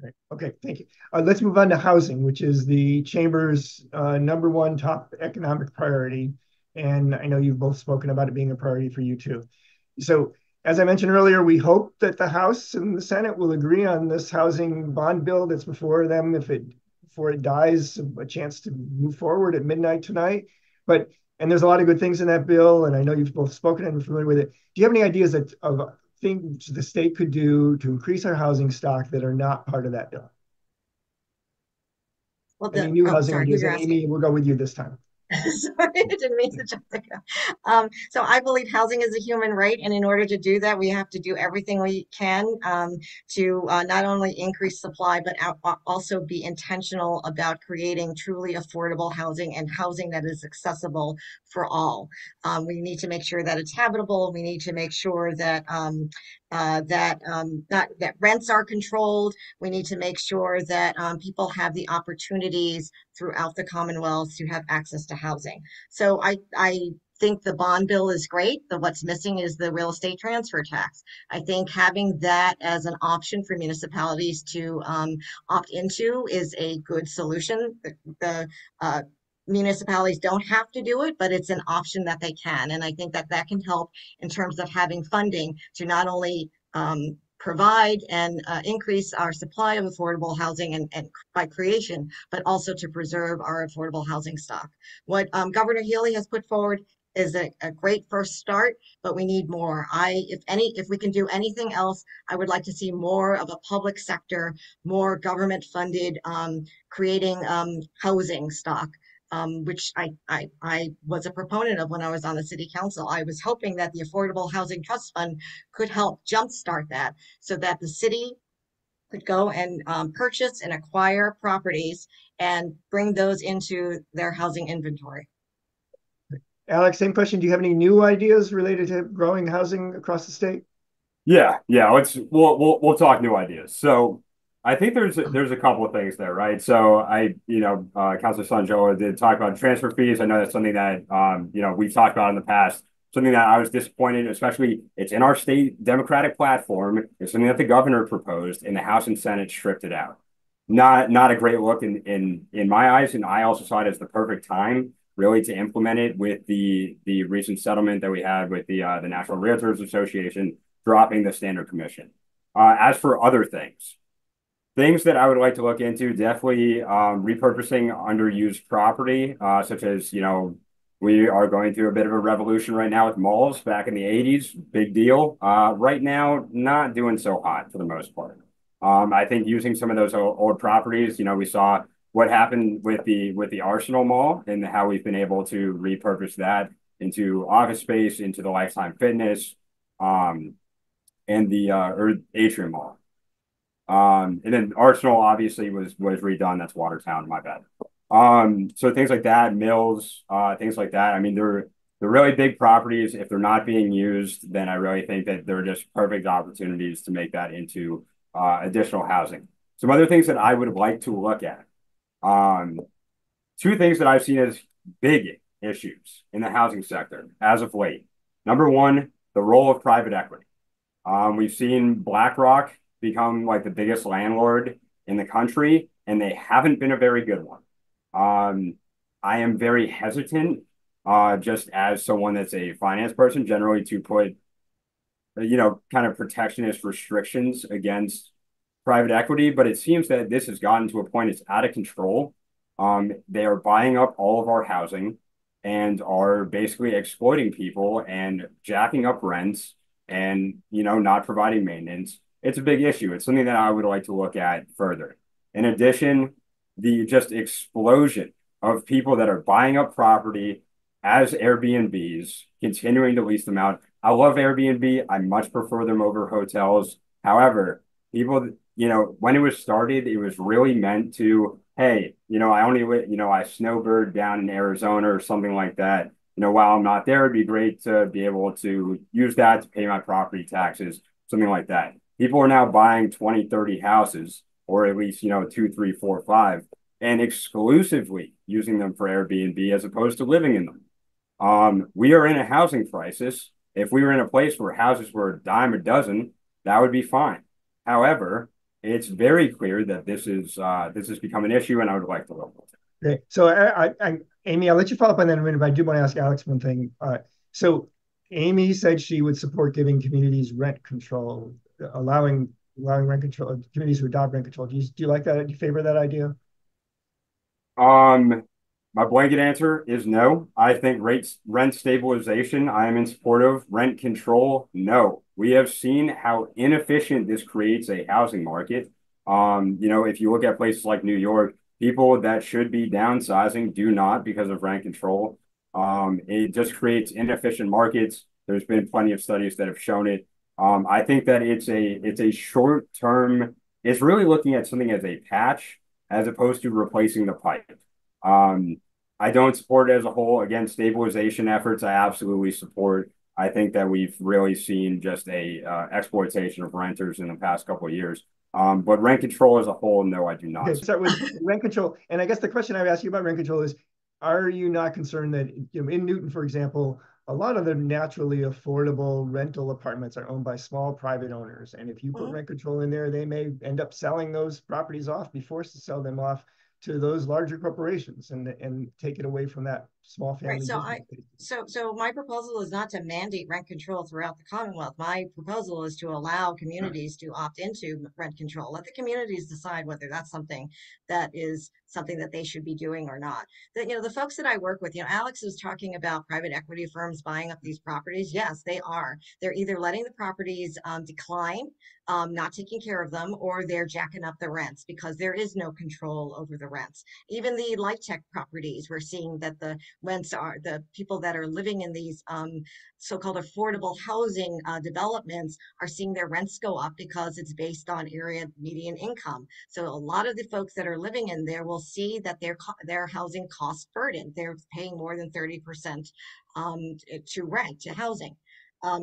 Right. Okay, thank you. Let's move on to housing, which is the chamber's number one top economic priority. And I know you've both spoken about it being a priority for you too. So, as I mentioned earlier, we hope that the House and the Senate will agree on this housing bond bill that's before them. If it before it dies, a chance to move forward at midnight tonight. But and there's a lot of good things in that bill, and I know you've both spoken and are familiar with it. Do you have any ideas of things the state could do to increase our housing stock that are not part of that bill? Well, Any new oh, housing sorry, who ideas? you're And asking? Amy, we'll go with you this time. Sorry, I didn't mean to jump the gun. So I believe housing is a human right, and in order to do that, we have to do everything we can to not only increase supply, but also be intentional about creating truly affordable housing and housing that is accessible for all. We need to make sure that it's habitable. We need to make sure that that rents are controlled. We need to make sure that people have the opportunities throughout the Commonwealth to have access to housing. So I think the bond bill is great. The what's missing is the real estate transfer tax. I think having that as an option for municipalities to opt into is a good solution. The municipalities don't have to do it, but it's an option that they can. And I think that that can help in terms of having funding to not only provide and increase our supply of affordable housing and by creation, but also to preserve our affordable housing stock. What Governor Healy has put forward is a great first start, but we need more. If we can do anything else, I would like to see more of a public sector, more government funded, creating housing stock. Which I was a proponent of when I was on the city council. I was hoping that the Affordable Housing Trust Fund could help jumpstart that so that the city could go and purchase and acquire properties and bring those into their housing inventory. Alex, same question. Do you have any new ideas related to growing housing across the state? Yeah, yeah. We'll talk new ideas. So I think there's a couple of things there, right? So Councilor Sanjoa did talk about transfer fees. I know that's something that we've talked about in the past. Something that I was disappointed, especially it's in our state Democratic platform. It's something that the governor proposed, and the House and Senate stripped it out. Not a great look in my eyes, and I also saw it as the perfect time really to implement it with the recent settlement that we had with the National Realtors Association dropping the standard commission. As for other things that I would like to look into, definitely repurposing underused property, such as, we are going through a bit of a revolution right now with malls back in the 80s, big deal. Right now, not doing so hot for the most part. I think using some of those old properties, we saw what happened with the Arsenal Mall and how we've been able to repurpose that into office space, into the Lifetime Fitness, um, and the or Atrium Mall. And then Arsenal obviously was redone. That's Watertown, my bad. So things like that, Mills, things like that. I mean, they're really big properties. If they're not being used, then I really think that they're just perfect opportunities to make that into additional housing. Some other things that I would like to look at. Um, Two things that I've seen as big issues in the housing sector as of late. Number one, the role of private equity. We've seen BlackRock become like the biggest landlord in the country, and they haven't been a very good one. Um, I am very hesitant, just as someone that's a finance person, generally to put, kind of protectionist restrictions against private equity, but it seems that this has gotten to a point it's out of control. They are buying up all of our housing and are basically exploiting people and jacking up rents and not providing maintenance. It's a big issue. It's something that I would like to look at further. In addition, the just explosion of people that are buying up property as Airbnbs, continuing to lease them out. I love Airbnb. I much prefer them over hotels. However, people, when it was started, it was really meant to, hey, I snowbird down in Arizona or something like that. While I'm not there, it'd be great to be able to use that to pay my property taxes, something like that. People are now buying 20, 30 houses, or at least, two, three, four, five, and exclusively using them for Airbnb as opposed to living in them. We are in a housing crisis. If we were in a place where houses were a dime a dozen, that would be fine. However, it's very clear that this has become an issue, and I would like to look into Okay. So Amy, I'll let you follow up on that in a minute, but I do want to ask Alex one thing. So Amy said she would support giving communities rent control, allowing rent control, communities who adopt rent control. Do you like that? Do you favor that idea? it. My blanket answer is no. I think rent stabilization, I am in support of. Rent control, no. We have seen how inefficient this creates a housing market. If you look at places like New York, people that should be downsizing do not because of rent control. It just creates inefficient markets. There's been plenty of studies that have shown it. I think that it's a short term. It's really looking at something as a patch as opposed to replacing the pipe. Um, I don't support it as a whole. Again, stabilization efforts, I absolutely support. I think that we've really seen just a exploitation of renters in the past couple of years. But rent control as a whole, no, I do Okay, not. start with rent control. And I guess the question I would ask you about rent control is, are you not concerned that, in Newton, for example, a lot of the naturally affordable rental apartments are owned by small private owners. And if you put Mhm. rent control in there, they may end up selling those properties off, be forced to sell them off to those larger corporations and take it away from that small Right. family business. So my proposal is not to mandate rent control throughout the Commonwealth. My proposal is to allow communities to opt into rent control. Let the communities decide whether that's something that is something that they should be doing or not. The folks that I work with, Alex was talking about private equity firms buying up these properties. Yes, they are. They're either letting the properties decline, not taking care of them, or they're jacking up the rents because there is no control over the rents. Even the life tech properties, we're seeing that the people that are living in these so-called affordable housing developments are seeing their rents go up because it's based on area median income. So a lot of the folks that are living in there will see that their housing cost burden. They're paying more than 30% to rent to housing.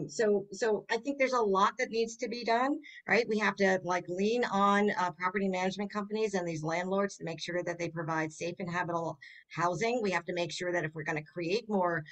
So I think there's a lot that needs to be done, right? We have to like lean on property management companies and these landlords to make sure that they provide safe and habitable housing. We have to make sure that if we're going to create more,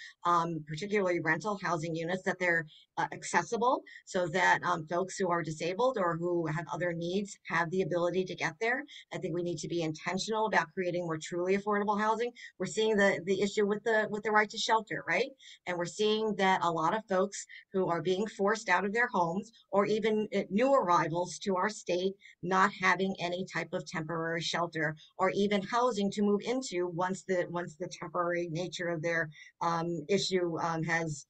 particularly rental housing units, that they're accessible so that folks who are disabled or who have other needs have the ability to get there. I think we need to be intentional about creating more truly affordable housing. We're seeing the issue with the right to shelter, right? And we're seeing that a lot of folks who are being forced out of their homes or even new arrivals to our state not having any type of temporary shelter or even housing to move into once the temporary nature of their issue has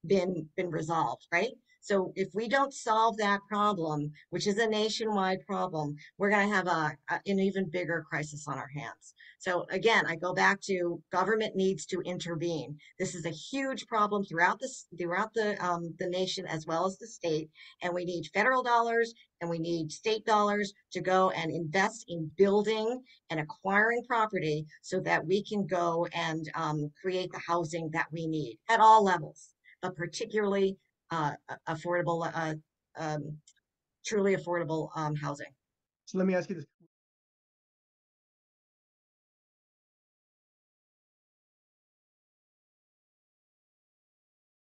been resolved, right? So if we don't solve that problem, which is a nationwide problem, we're going to have an even bigger crisis on our hands. So again, I go back to government needs to intervene. This is a huge problem throughout the nation as well as the state, and we need federal dollars and we need state dollars to go and invest in building and acquiring property so that we can go and create the housing that we need at all levels, but particularly affordable, um, truly affordable housing. So let me ask you this.